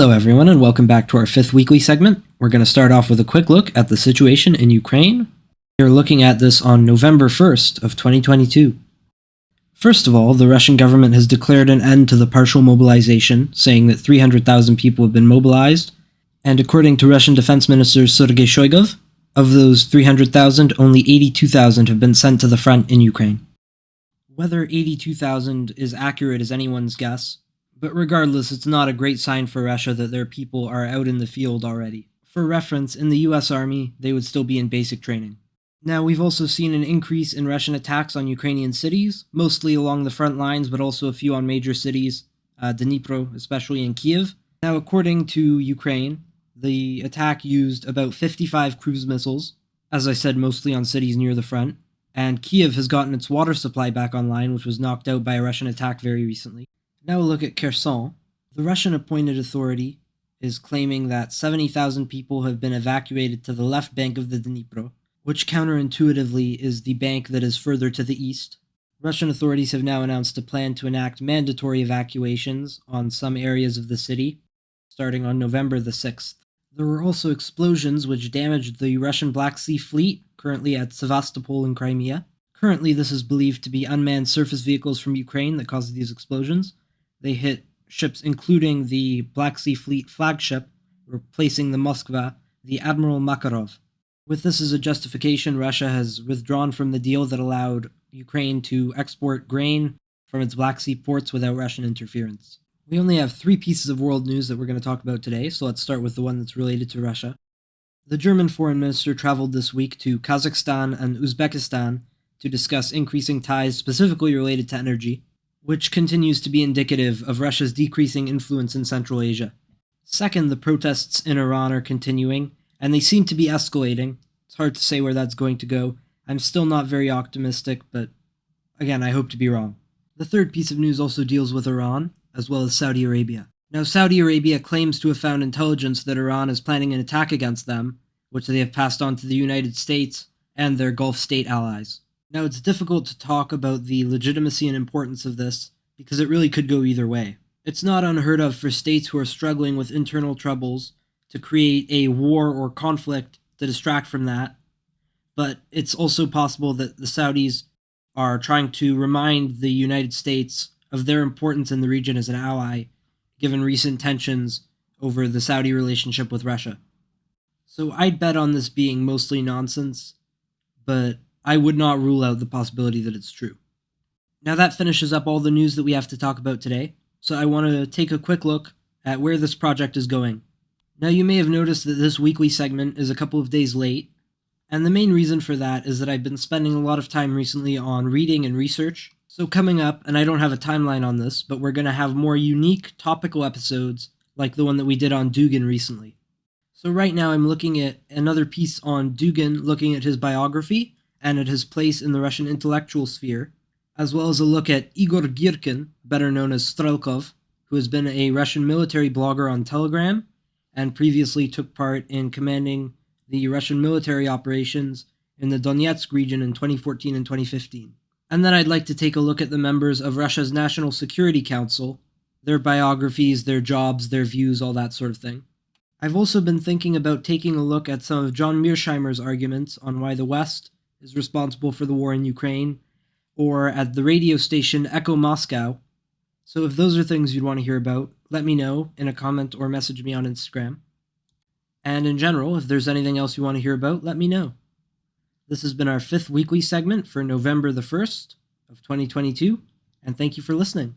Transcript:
Hello, everyone, and welcome back to our fifth weekly segment. We're going to start off with a quick look at the situation in Ukraine. We're looking at this on November 1st of 2022. First of all, the Russian government has declared an end to the partial mobilization, saying that 300,000 people have been mobilized, and according to Russian Defense Minister Sergei Shoigu, of those 300,000, only 82,000 have been sent to the front in Ukraine. Whether 82,000 is accurate is anyone's guess, but regardless, it's not a great sign for Russia that their people are out in the field already. For reference, in the US Army, they would still be in basic training. Now, we've also seen an increase in Russian attacks on Ukrainian cities, mostly along the front lines, but also a few on major cities, Dnipro, especially in Kiev. Now, according to Ukraine, the attack used about 55 cruise missiles, as I said, mostly on cities near the front, and Kiev has gotten its water supply back online, which was knocked out by a Russian attack very recently. Now look at Kherson. The Russian-appointed authority is claiming that 70,000 people have been evacuated to the left bank of the Dnipro, which counterintuitively is the bank that is further to the east. Russian authorities have now announced a plan to enact mandatory evacuations on some areas of the city, starting on November the 6th. There were also explosions which damaged the Russian Black Sea Fleet, currently at Sevastopol in Crimea. Currently, this is believed to be unmanned surface vehicles from Ukraine that caused these explosions. They hit ships including the Black Sea Fleet flagship, replacing the Moskva, the Admiral Makarov. With this as a justification, Russia has withdrawn from the deal that allowed Ukraine to export grain from its Black Sea ports without Russian interference. We only have 3 pieces of world news that we're going to talk about today, so let's start with the one that's related to Russia. The German foreign minister traveled this week to Kazakhstan and Uzbekistan to discuss increasing ties specifically related to energy, which continues to be indicative of Russia's decreasing influence in Central Asia. Second, the protests in Iran are continuing, and they seem to be escalating. It's hard to say where that's going to go. I'm still not very optimistic, but again, I hope to be wrong. The third piece of news also deals with Iran, as well as Saudi Arabia. Now, Saudi Arabia claims to have found intelligence that Iran is planning an attack against them, which they have passed on to the United States and their Gulf state allies. Now, it's difficult to talk about the legitimacy and importance of this, because it really could go either way. It's not unheard of for states who are struggling with internal troubles to create a war or conflict to distract from that, but it's also possible that the Saudis are trying to remind the United States of their importance in the region as an ally, given recent tensions over the Saudi relationship with Russia. So I'd bet on this being mostly nonsense, but I would not rule out the possibility that it's true. Now that finishes up all the news that we have to talk about today, so I want to take a quick look at where this project is going. Now you may have noticed that this weekly segment is a couple of days late, and the main reason for that is that I've been spending a lot of time recently on reading and research. So coming up, and I don't have a timeline on this, but we're going to have more unique topical episodes like the one that we did on Dugin recently. So right now I'm looking at another piece on Dugin, looking at his biography and at his place in the Russian intellectual sphere, as well as a look at Igor Girkin, better known as Strelkov, who has been a Russian military blogger on Telegram and previously took part in commanding the Russian military operations in the Donetsk region in 2014 and 2015. And then I'd like to take a look at the members of Russia's National Security Council, their biographies, their jobs, their views, all that sort of thing. I've also been thinking about taking a look at some of John Mearsheimer's arguments on why the West is responsible for the war in Ukraine, or at the radio station Echo Moscow. So if those are things you'd want to hear about, let me know in a comment or message me on Instagram. And in general, if there's anything else you want to hear about, let me know. This has been our 5th weekly segment for November the 1st of 2022, and thank you for listening.